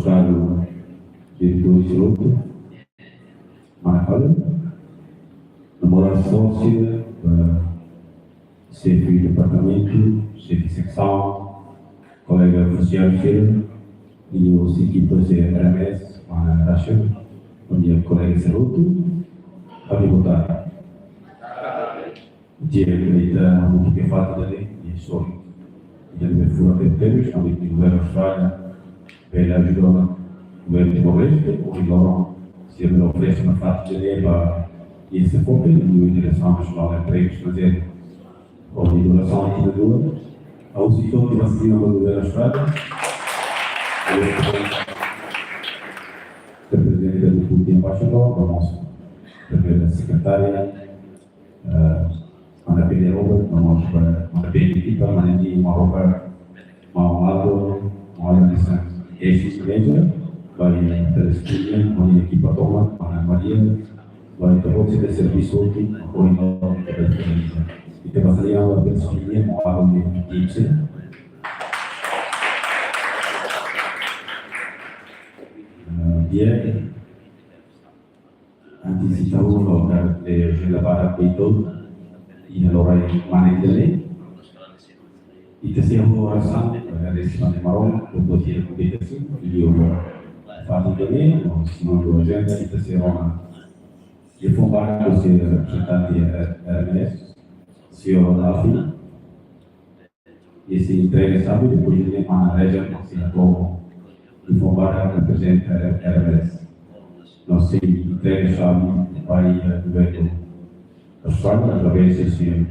caro diretor Sefope, Marcelo, namorado sócio, chefe de departamento, chefe de secção, colega Ofisiál e os equipas de RMS, Nasional, onde o colega Sefope, pode votar. Dia que muito que falta dele, e só ele foi até temos, onde o governo Austrália ele ajudou o governo Timor-Leste, o se ele oferece uma faixa de dinheiro para esse Sefope, e o Diresaun Nasional Empregu Estranjeiru, ou Inagurasaun aqui na Dula, a Ofisiál que vai seguir no governo Austrália, o presidente do Clube de Embaixador, a nossa primeira secretária, Ana Pedro Robert, Ana Pedro Equipa, Ana Pedro Robert, Maumado, Ana Esse Igreja, vai Palestina, Ana Equipa Toma, Ana Maria, vai Terrote de Serviço Útil, Apoio da Defesa. E tem baseado a Palestina, Moado de Ipse. Dia antecipado local de la barra Peito e na hora manejale e terceiro oração de cima de marrom do dia de competição e o fato também o senhor do agenda e terceiro de formar o ser representante RMS senhor Alfi e se interessado depois de manejar como de formar o representante RMS nós se interessamos vai governo Austrália, através desse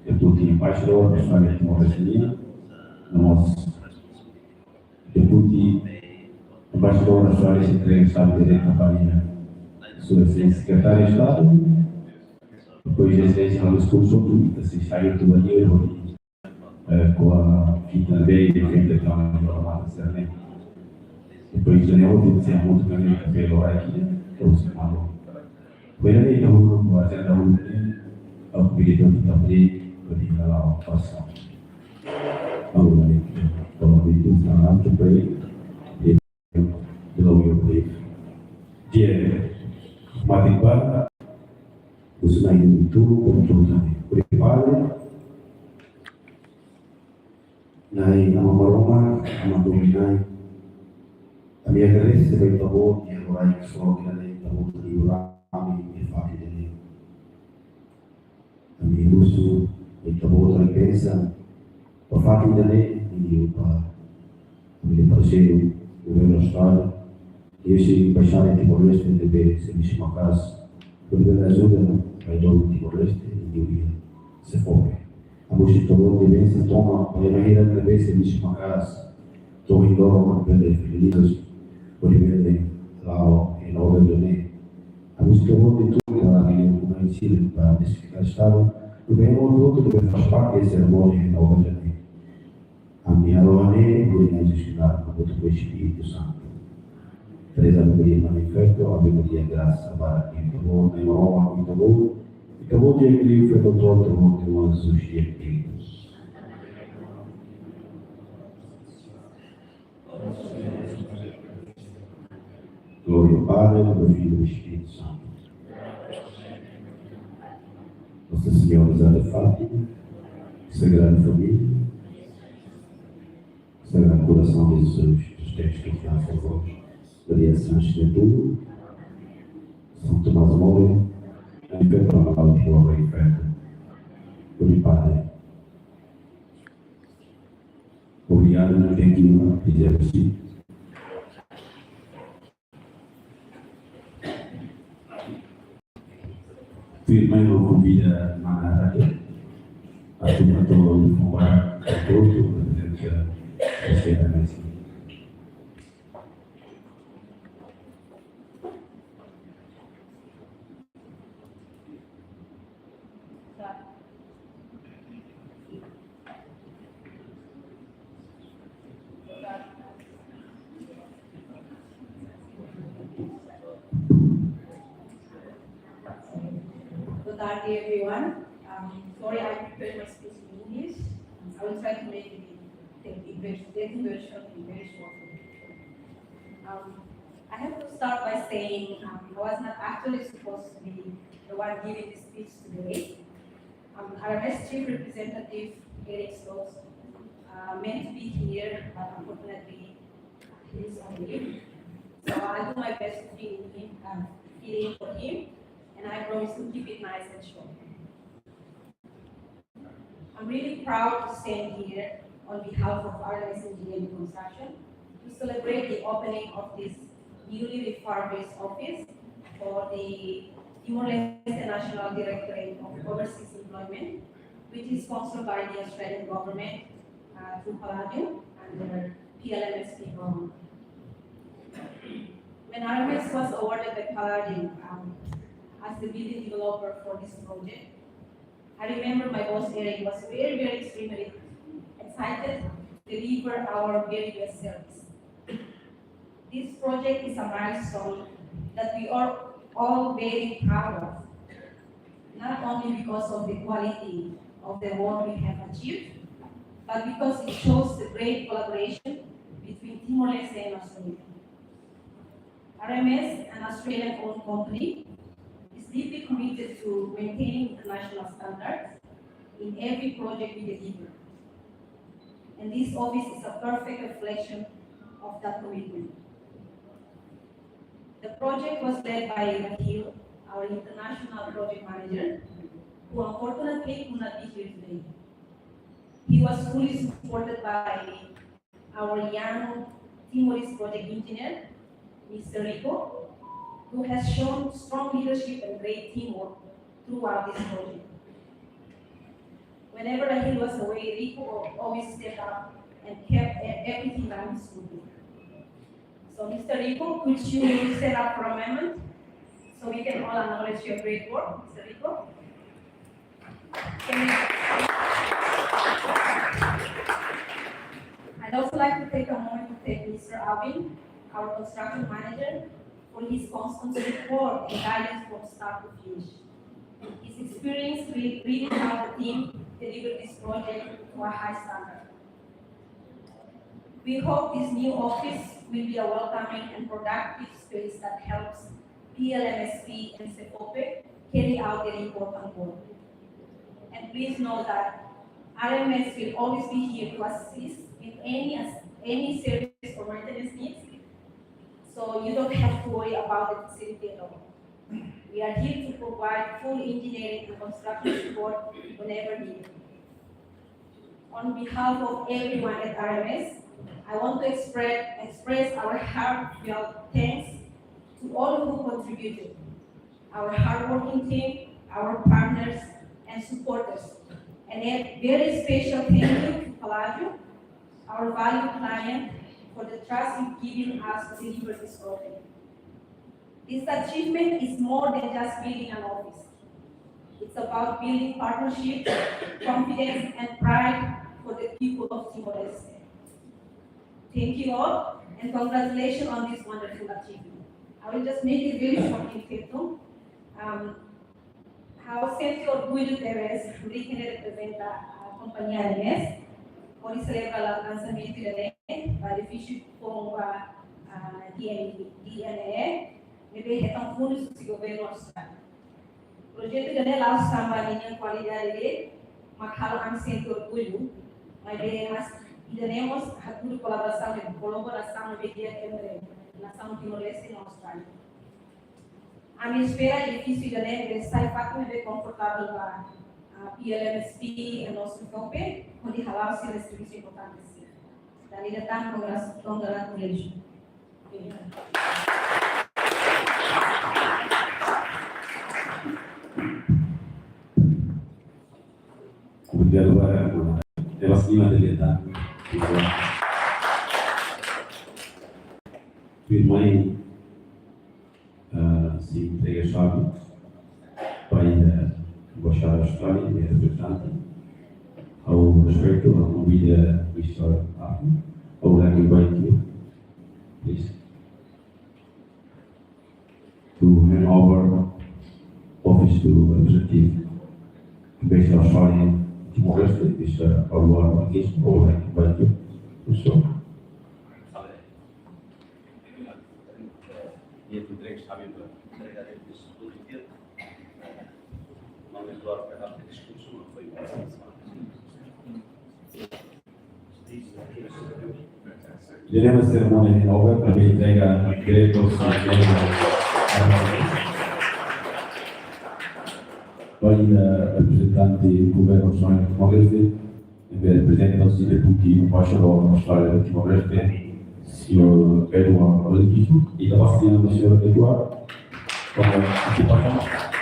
deputy embaixador da Austrália Timor-Leste, nós deputy embaixador da Austrália se interessado direto para a sua secretária de Estado, depois de exercer o discurso, se saiu do banheiro com a fita B e a fita que ela não vai fazer, depois de janeiro, de ser muito grande que veio aqui, eu se falou. Primeiro dia eu até da última, eu pedi para abrir Halao passar. Agora, então eu vim para lá para ele e logo eu fui. Dia matembar, os naí do tudo, como tudo prepara. Naí na Roma, na dominai. A minha agradece bem para o e agora que só que ele para o livro e fare delle mi gusto e tavo tra pensa o fatti delle quindi mi piace il governo Australia io si passare Timor-Leste deve servizio a casa per ajuda ai dono Timor-Leste e io Sefope a voce tavo di pensa toma e la hira deve servizio a casa todo in loro per le felici per vedere Halao e loro delle a busca de tudo para ensino para desficar estado o bem ou outro que faz parte desse cerimônia da obra de a minha roane por imaginar o outro Espírito Santo três alegria manifesto a alegria graça para quem acabou na Roma e acabou de equilíbrio foi contra outro mundo os espíritos glória ao Pai, do Filho e do Espírito Santo. Nossa Senhora de Fátima, Sagrada Família, Sagrado Coração de Jesus, os textos que confiança a vós, Maria Sanches de tudo, São Tomás Moro, a Imperatriz de Glória e Fé, por Padre. Obrigado, não tem que dizer assim. Firmai o convida a turma toda de comprar a todo, que é a mesa. Good day, everyone. Sorry, I prepared my speech in English. I will try to make it in very short. I have to start by saying I was not actually supposed to be the one giving this speech today. RMS Chief Representative Eric Stokes meant to be here, but unfortunately he is on leave. So I'll do my best to fill in for him, and I promise to keep it nice and short. I'm really proud to stand here on behalf of RMS Engineering Construction to celebrate the opening of this newly refurbished office for the Timor-Leste National Directorate of Overseas Employment, which is sponsored by the Australian government through Halao under PLMSP program. When RMS was awarded by Halao as the building developer for this project, I remember my boss Eric was very extremely excited to deliver our very best service. This project is a milestone that we are all very proud of, not only because of the quality of the work we have achieved, but because it shows the great collaboration between Timor-Leste and Australia. RMS, an Australian-owned company, is deeply committed to maintaining international standards in every project we deliver. And this office is a perfect reflection of that commitment. The project was led by Rahil, our international project manager, who unfortunately could not be here today. He was fully supported by our young Timorese project engineer, Mr. Rico, who has shown strong leadership and great teamwork throughout this project. Whenever Rahil was away, Rico always stepped up and kept everything running smoothly. So, Mr. Rico, could you stand up for a moment so we can all acknowledge your great work, Mr. Rico? I'd also like to take a moment to thank Mr. Alvin, our construction manager, for his constant support and guidance from start to finish. His experience really helped the team deliver this project to a high standard. We hope this new office will be a welcoming and productive space that helps PLMSP and Sefope carry out their important work. And please know that RMS will always be here to assist with any service or maintenance needs, so you don't have to worry about the facility at all. We are here to provide full engineering and construction support whenever needed. On behalf of everyone at RMS, I want to express our heartfelt thanks to all who contributed, our hardworking team, our partners and supporters, and a very special thank you to Halao, our valued client, for the trust you've given us to deliver this project. This achievement is more than just building an office. It's about building partnerships, confidence, and pride for the people of Timor-Leste. Thank you all, and congratulations on this wonderful achievement. I will just make it very short in Teto. Siento orgulho de vez que representa a companhia RMS, por celebrar o lançamento da Edefisiu com a DNE, e tão fundos do governo australiano. O projeto de Halao sama a qualidade dele, mas eu sinto orgulho, mas iremos a tudo colaboração no meio Empregu, nação Timor-Leste na Austrália. A minha espera é difícil de regressar e facilmente confortável para a PLMSP e nosso Sefope, onde Halao se restribuiu importante. Daí datang congratulations. Obrigado pela solidariedade. Tua mãe se entrega a chave para embaixar a Austrália e a representante ao respeito à movida Mr. Afro. I would like to invite you, please, to hand over office to representative based in Australia, Timor-Leste, Mr. Halao. I would like to invite you to show. context habiendo realidades positivas, não é claro que a discussão não foi Tenemos ceremonia en over, para que tenga créditos Poi rappresentanti del governo sono in Timor-Leste e rappresentano sì per tutti, facciano mostrare del Timor-Leste, signor Edefisiu, Edefisiu, e la pastina signor Edefisiu, come si parla.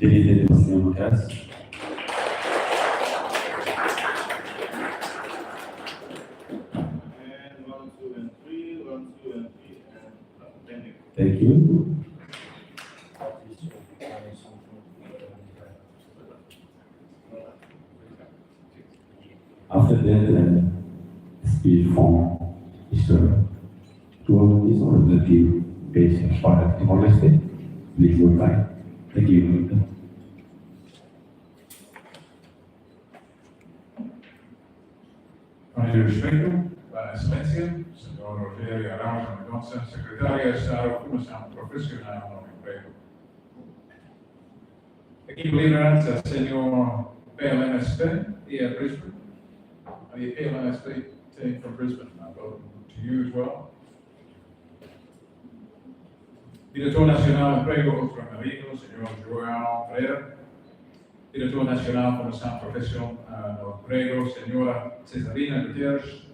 Direito de Nacional casa. And 1, 2, and 3, 1, 2, and 3, and pending. Thank you. After that, speech from Mr. Tuan is representative based in Sparta, Timor-Leste. Please your time. Thank you. Con il rispetto, la Excellencia, signor Rogerio Arauz Mendonça, Secretario de Estado de Formación Profesional no Emprego. Equipo liderança, senhor PLMSP e a Brisbane. The PLMSP team from Brisbane, welcome to you as well. Diretor Nasional Emprego Estranjeiru, senhor João Pereira. Diretor Nacional de Formação Profissional no Emprego, senhora Cesarina Gutierrez.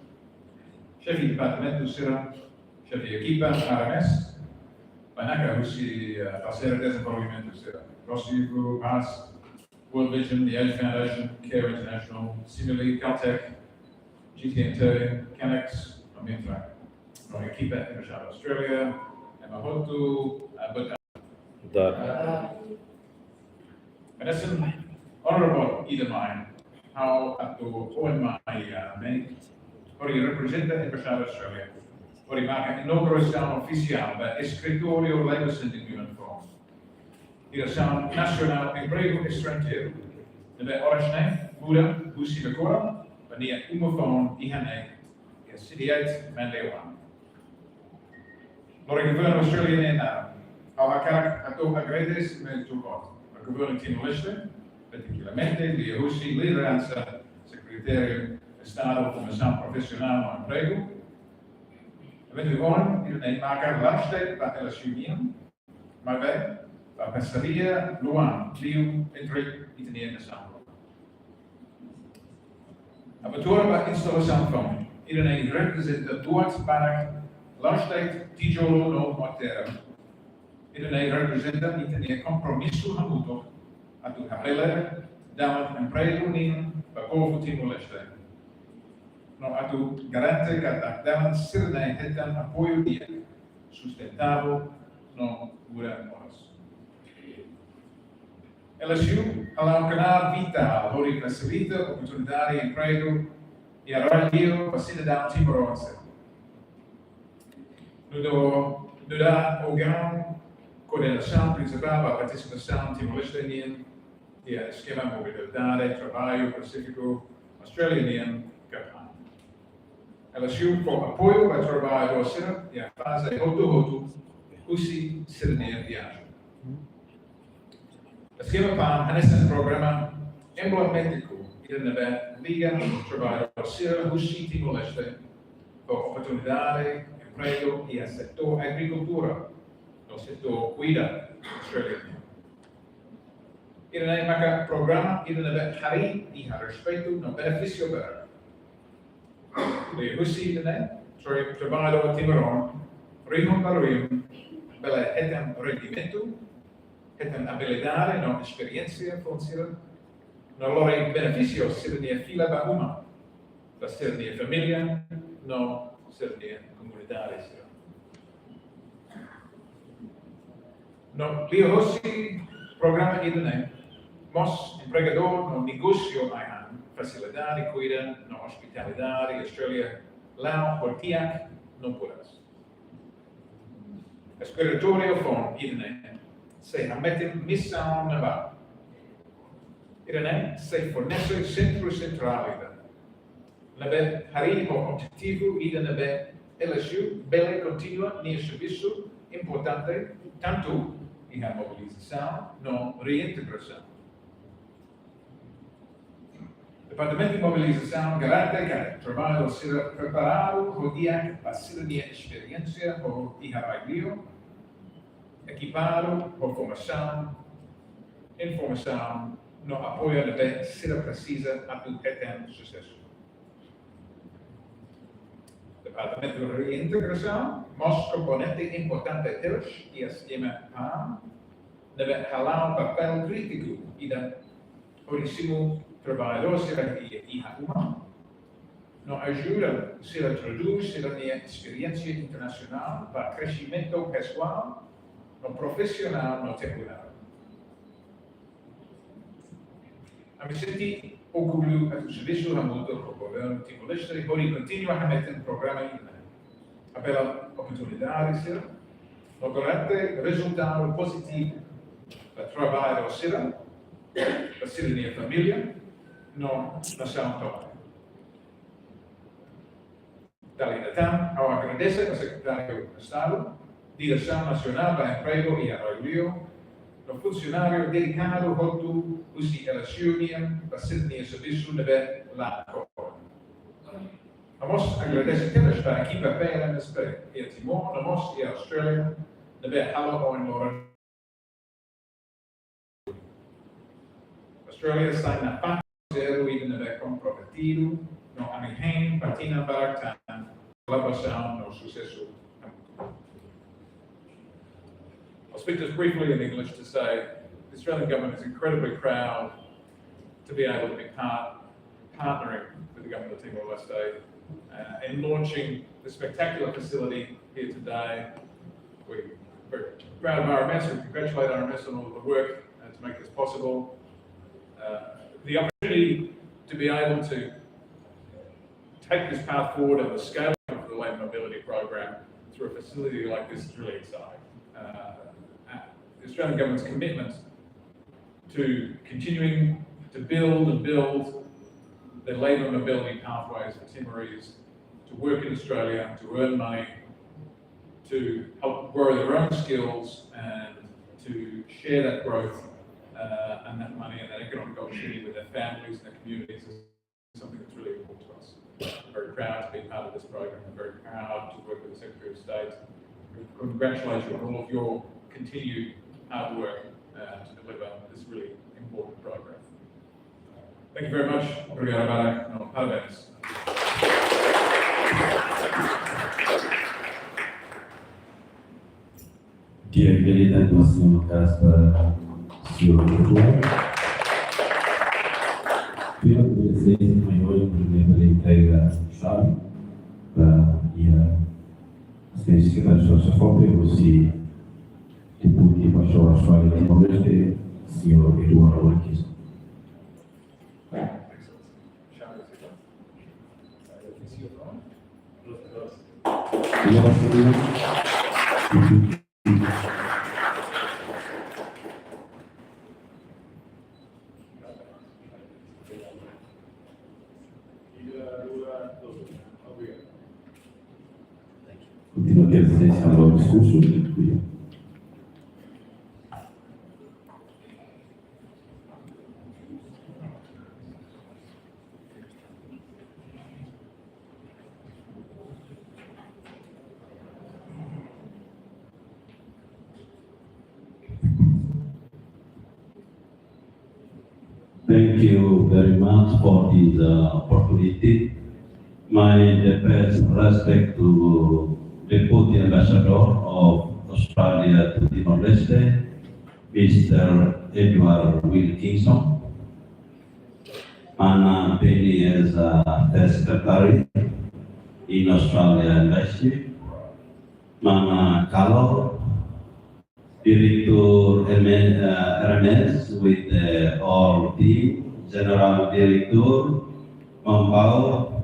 Chefe de Departamento do CIRA, chefe de equipa RMS. Banaka, who's parceiro de desenvolvimento do CIRA. Rossivo, Haas, World Vision, the Age Foundation, Care International, Simile, Caltech, GT&T, Canex, Amintra. No equipa Empregu Australia, Mahotu, Medicine, Honorable Idemai, how at the OMI main, or he representa Empregu Australia, or he maakt Inagurasaun Ofisiál bij Escritório Leibesendingen van. Diresaun Nasional Empregu Estranjeiru. De bij Orasne, Boeda, Busibekora, wanneer Umofon, Ihane, CITY8, Manlewan. Lord Governor Australia en ao hacker a to agredes met toekomst. De gouverneur Timor-Leste, particularmente de Ofisiál liderança, secretário de Estado de Formação Profissional no Emprego. Eventueel gewoon in een maker lastig para elas união, mas bem, para parceria, Luan, Liu, Empregu e Diresaun. A betura para instalação van iedereen representa duas para lastig tijolo no matéria. Iedereen representa niet een compromisso hamuto a tu capelle damat emprego nin para povo Timor-Leste. No a tu garante que damat sirne hetan apoio dia sustentável no gura horas. LSU, Halao canal vital, hori facilita opportunidade de emprego e arranjo para cidadão timorense. No dá órgão coordenação principal para a participação timor-leste e a esquema mobilidade, trabalho pacífico australiano capaz. LSU for apoio para trabalho docente e a fase roto usi cidadania viagem. Esquema PAM hanesan programa emblemático na Liga de Trabalho Social Husi Timor-Leste para oportunidade, emprego e a setor agricultura, no setor cuida australiano. Irene maka programa irene hari e a respeito no benefício para de Husi irene trabalho Timor, rimon para rimon, bela etem rendimento, etem habilidade, não experiência funciona. No loro benefício cidadania fila para uma, para cidadania família, não cidadania comunidade. No Biohosi programa irene, mos empregador no negócio aihan, facilidade cuida, no hospitalidade, Australia, lá portiak, não podes. Espiritual form irene, se hametem missão na barra. Irene se fornece centro centralidade. Nabe hari o objetivo ida nabe LSU bela contínua nem serviço importante tanto em a mobilização no reintegração. Departamento de mobilização garante que o trabalho seja preparado para o dia para a cidadania experiência ou irradiação, equipado por formação, informação, no apoio de ser precisa a tu eterno sucesso. Departamento de reintegração, mais componente importante deles e a esquema PAM, deve Halao papel crítico e da origem trabalhador e humano. No ajuda se a traduz a minha experiência internacional para crescimento pessoal, no profissional, no temporário. A me senti orgulho a serviço do governo timor-leste e por continuar a meter programa a pela oportunidade no garante resultado positivo para trabalho para cidadania e família no Nasional. Dali então, eu agradeço ao secretário de Estado, Diresaun Nasional para Emprego e Arroio, no funcionário dedicado ao Ofisiál para cidadania e serviço de lá. Vamos agradecer também para a equipa PLMSP e a Timor, e a Austrália, de Halao em Lora. Australia está na parte zero e na comprometido, no amihem, patina baratan, colaboração no sucesso. I'll speak just briefly in English to say the Australian government is incredibly proud to be able to be partnering with the government of Timor-Leste in launching the spectacular facility here today. We're very proud of RMS, we congratulate RMS on all of the work to make this possible. The opportunity to be able to take this path forward and the scaling of the labour mobility program through a facility like this is really exciting. The Australian government's commitment to continuing to build the labour mobility pathways for Timorese to work in Australia, to earn money, to help grow their own skills and to share that growth and that money and that economic opportunity with their families and their communities is something that's really important to us. I'm very proud to be part of this program. I'm very proud to work with the Secretary of State. We congratulate you on all of your continued hard work to deliver this really important program. Thank you very much. Obrigado, Barak. Parabéns. Dear President, Nasional para Senhor Primeiro, agradecer maior problema da entrega do Estado e a assistência secretária de Sefope, aussi deputy Pastor Australia Timor-Leste, Senhor Eduardo Marques. Continua aqui a presenciar o discurso. Thank you very much for this opportunity. My best respect to Deputy Ambassador of Australia to Timor-Leste, Mr. Edward Wilkinson, Mana Penny as First Secretary in Australia Embassy, Mana Halao, Director RMS with all team, General Director, Mampau,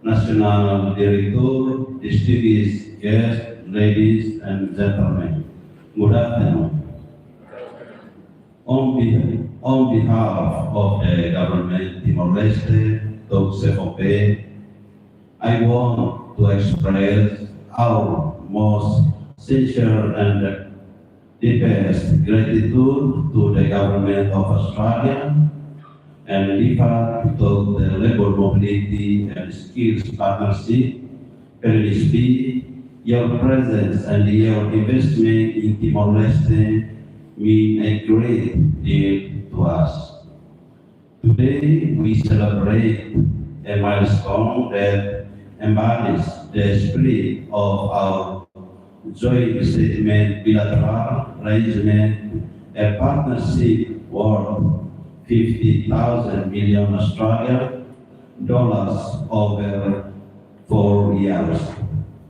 Nasional Director, distinguished guests, ladies and gentlemen. Good afternoon. On behalf of the government Timor-Leste, Sefope, I want to express our most sincere and deepest gratitude to the government of Australia and LIFA to the Labour Mobility and Skills Partnership, LSP. Your presence and your investment in Timor-Leste mean a great deal to us. Today we celebrate a milestone that embodies the spirit of our joint statement bilateral arrangement, a partnership worth 50,000 million Australian dollars over 4 years.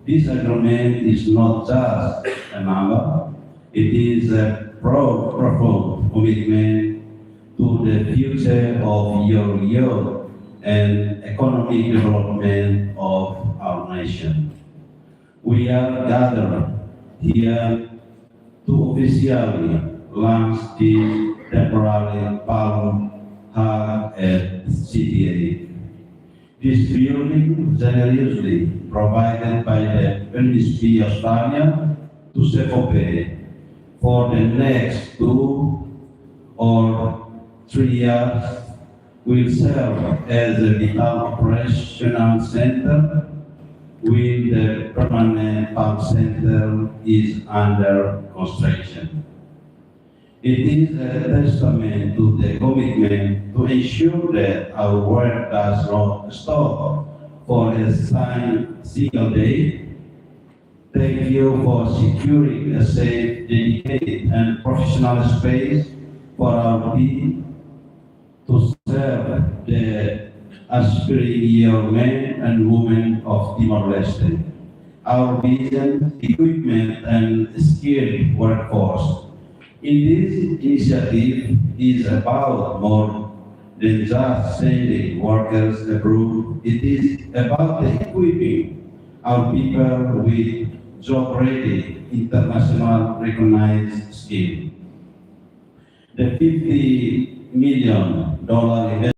This agreement is not just a number, it is a profound commitment to the future of your youth and economic development of our nation. We are gathered here to officially launch this temporary palm hub at CITY8. This building generously provided by the LSP Australia to Sefope for the next 2 or 3 years will serve as a vital operational center while the permanent pump center is under construction. It is a testament to the commitment to ensure that our work does not stop for a single day. Thank you for securing a safe, dedicated, and professional space for our team to serve the aspiring young men and women of Timor-Leste. Our vision, equipment, and skilled workforce in this initiative is about more than just sending workers abroad. It is about equipping our people with job-ready, international recognized skills. The $50 million investment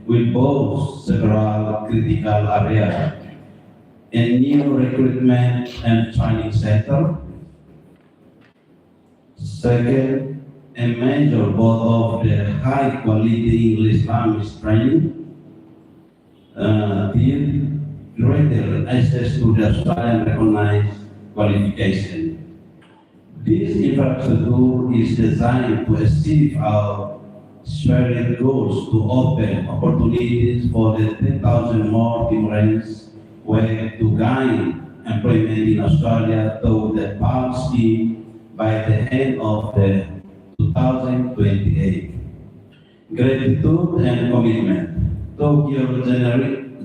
will boast several critical areas: a new recruitment and training center. Second, a major board of the high-quality English language training. Third, greater access to the Australian recognized qualification. This infrastructure is designed to achieve our shared goals to open opportunities for the 10,000 more Timorese waiting to gain employment in Australia through the PALM scheme by the end of the 2028. Gratitude and commitment to your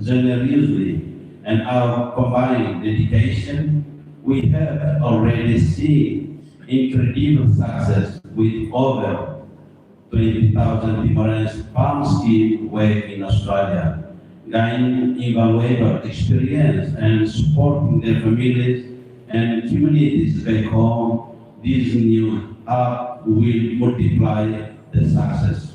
generously and our combined dedication, we have already seen incredible success with over 20,000 Timorense farm scheme work in Australia, gain invaluable experience and supporting their families and communities back home. This new hub will multiply the success.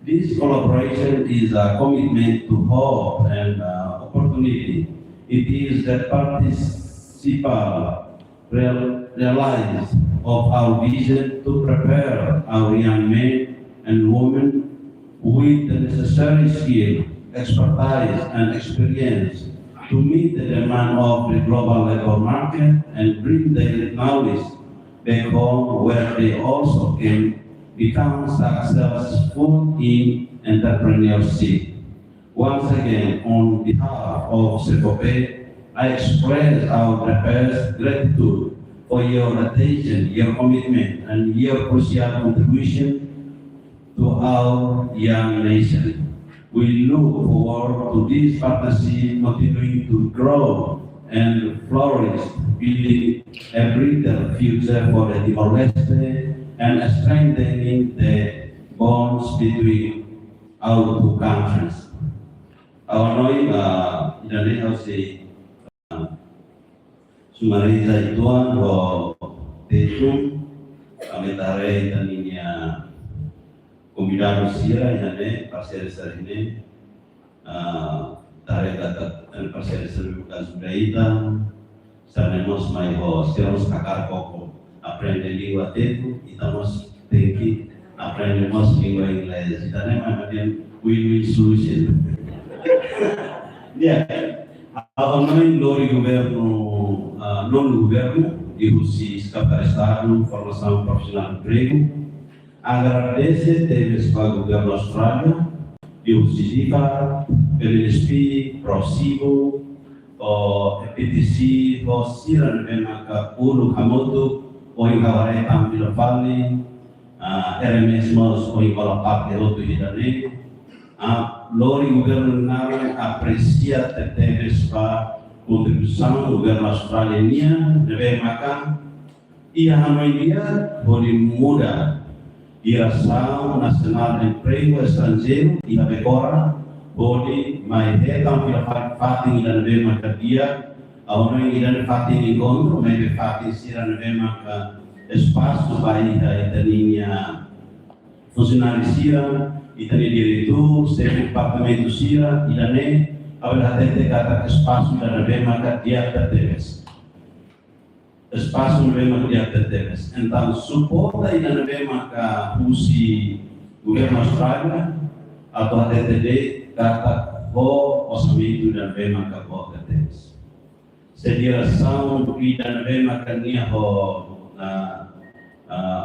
This collaboration is a commitment to hope and opportunity. It is the participant realize of our vision to prepare our young men and women with the necessary skill, expertise, and experience to meet the demand of the global labor market and bring their knowledge back home where they also can become successful in entrepreneurship. Once again, on behalf of Sefope, I express our deepest gratitude for your attention, your commitment, and your crucial contribution to our young nation. We look forward to this partnership continuing to grow and flourish, building a brighter future for the Timor-Leste and strengthening the bonds between our two countries. Our knowing, Sumariza ituan ho tetum kami tarai taninya convidado sira yane parcel sarine tarai kata parcel sarine kazudaita sabemos mai ho seros kakar koko aprende língua tetu estamos teki aprendemos língua inglesa itane mai win-win solution. Ao nome do governo, non governo, e os secretários de Estado, formação profissional de emprego, agradece teves para o governo Austrália, e o CITY8, PLSP, Prosibo, o Edefisiu, o Siran Bemaka, Ulu Hamoto, o Inagurasaun Tampil Valley, RMSMOS, o Inagurasaun Roto Hidane, Lori governo nasional aprecia teves para contribuição do governo australiano deve makan ia hanoidia boleh muda Diresaun Nasional Empregu Estranjeiru ia bekora boleh mai hetam pila fating dan deve makan dia ao não ir fating encontro mai fating sira deve makan espaço baik itania funcionários sira itani diretor, chefe departamento sira, idane, abel hatete kata espaço da bema dia teves. Espaço da bema dia teves. Então suporta idane bema ka usi governo Austrália atau hatete kata ho orçamento da bema ka ho teves. Diresaun idane bema ka nia ho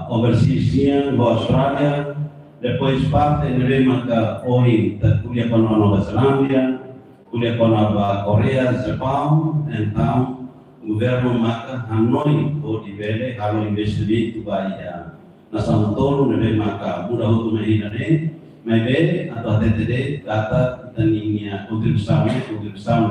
overseas ho Austrália. Depois parte de maka oi kuliah com a Nova Zelândia, kuliah com a Coreia, Japão, então o governo maka Hanoi o divele halo investimento vai na São Paulo de maka mudah untuk menghindari, maybe atau TTD kata taninya kontribusi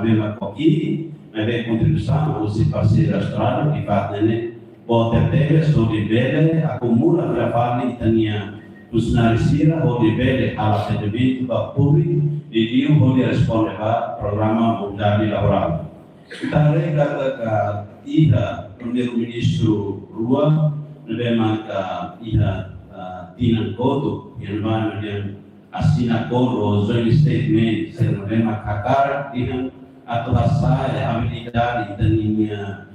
de maka koki, maybe kontribusi usi parsi Australia di fatene o TTD so divele acumula gravali tania funcionários ou de ver atendimento para público e o de responder para programa mundial laboral. Kita rega iha primeiro-ministro Rua memang iha tinan kodo yang mana yang asina kodo joint statement saya memang kakar yang atau saya habilidade taninya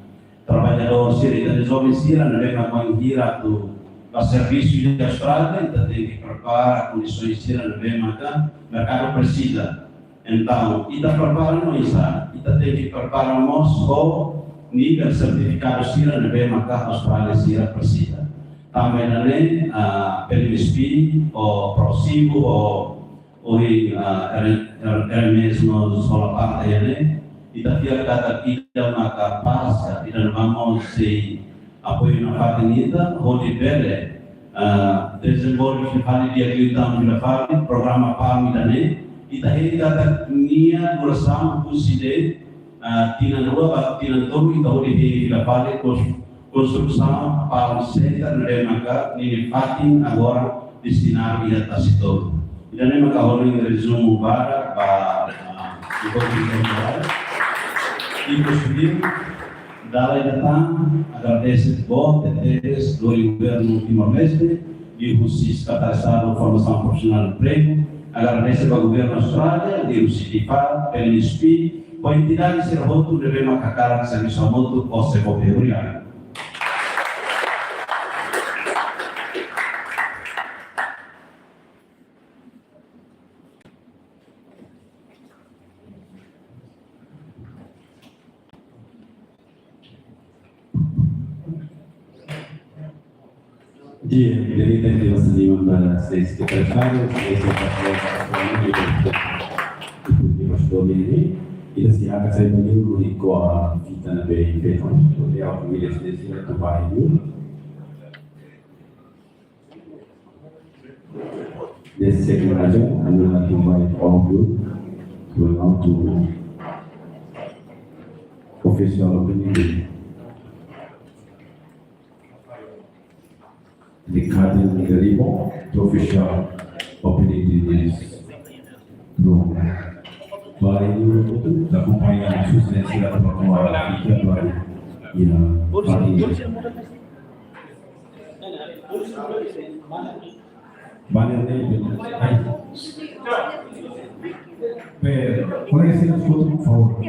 trabalhador siri dan jovem sira memang menghira tu para serviço de Austrália, então tem que preparar condições de ser no mercado precisa. Então, kita preparamos isso, kita tem que prepararmos o nível certificado sira no Austrália sira precisa. Também além PLSP, o Prosibo, o mesmo sola parte ele, kita tiap kata kita maka pas, kita vamos se apoio na fatinita, onde bele desenvolve fali dia kita bila fali programa pami dane, ita kata nia Diresaun kuside tinan dua tinan tomi ita onde bila fali construção para o center de maka ni fatin agora destinado a Tacitor. E daí me acabou em resumo para o governo e conseguir dar a datang agradece bom tetes do governo Timor-Leste e o Estado Formação Profissional Emprego, agradece ao governo Austrália e o CITY8, LSP, com entidades ser voto de macacar serviço ao moto ou Sefope. Obrigado. Dia, jadi tadi masih membahas dari sekretariat, dari di Mas Doni ini, kita siap saya menyuruh di koa kita nabi Beton, dia orang milik sendiri itu bayu. This second raja, I would like to invite all of you to allow to official opening the cardinal the ribbon to official opening this room. Baik itu acompanhar a sucessão da prova fica para ir banner puede ser las fotos por favor.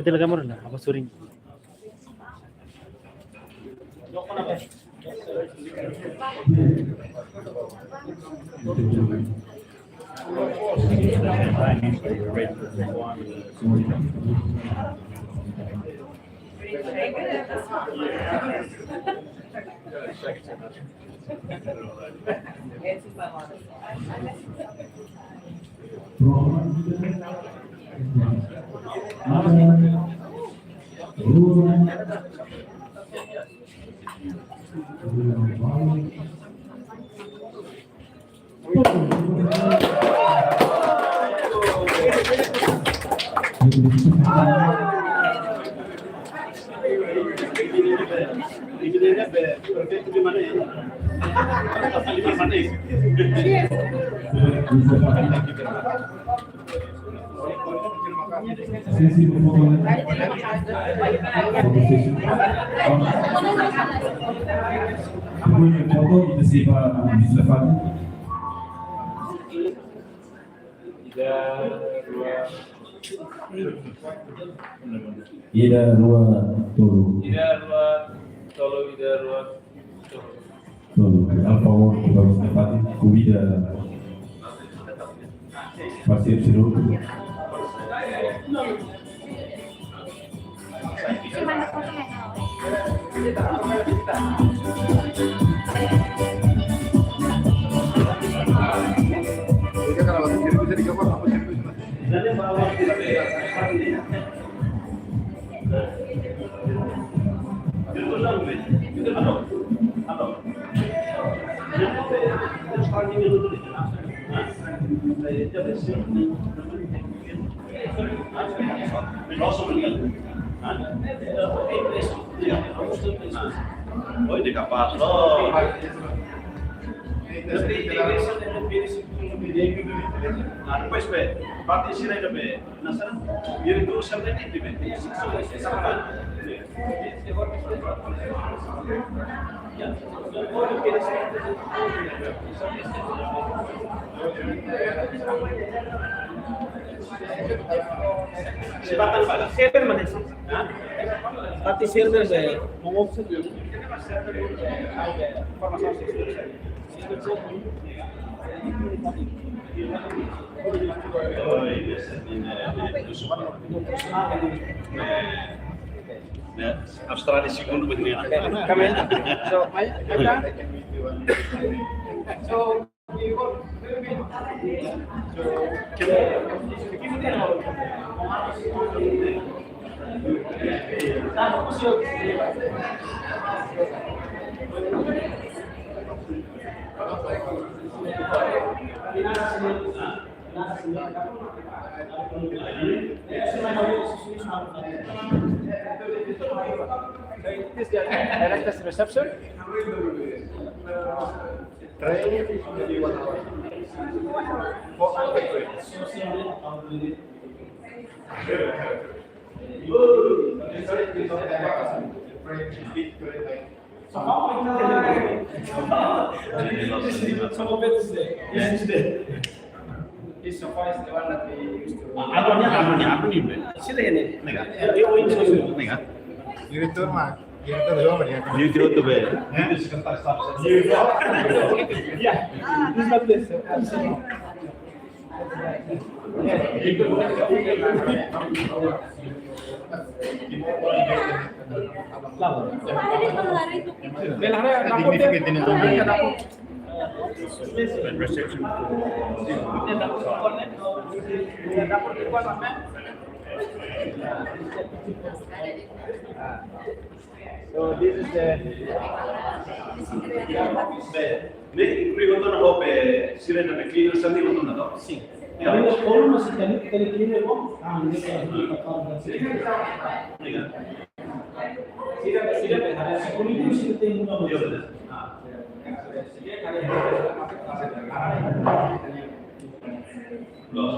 Betul gambar na apa suring. Ida Rua Tolo. Al favor, vamos a partir comida pasir seru. Oh, hindi ka patron. Pues be, pati sila ito be, nasa yun ito sa be, hindi be. Sibatan ba? Server man ito. Pati server ba? Mong-option yun. Oh, yes, Australia segundo begini. Kami. So, so, reception. This sofa is the one that we used to. Apa nih, be? Sila yan eh. Nega. Nega. Direktur mah, direktur juga dia. YouTube tuh be. Ini sekretaris staf. Yeah. This is not this. Reception. So this is the Nih, ini untuk nak be, sila na be cleaner sandi untuk nak. sim. Ya. Kalau masih kali ini kok, ini Nega. sila ada sekolah itu sila tengok Iya benar. Los.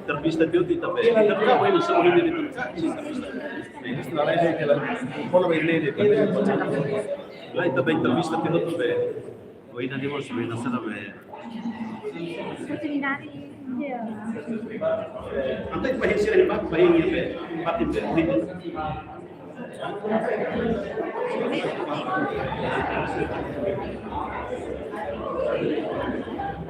Intervista dia ti também. Intervista foi no seu livro de entrevista. Isso lá é aquela follow ele também. Lá também entrevista dia também. Hoje na dimos bem na sala bem. Antay pahin sila ni Pak pahin ni be. Pati be.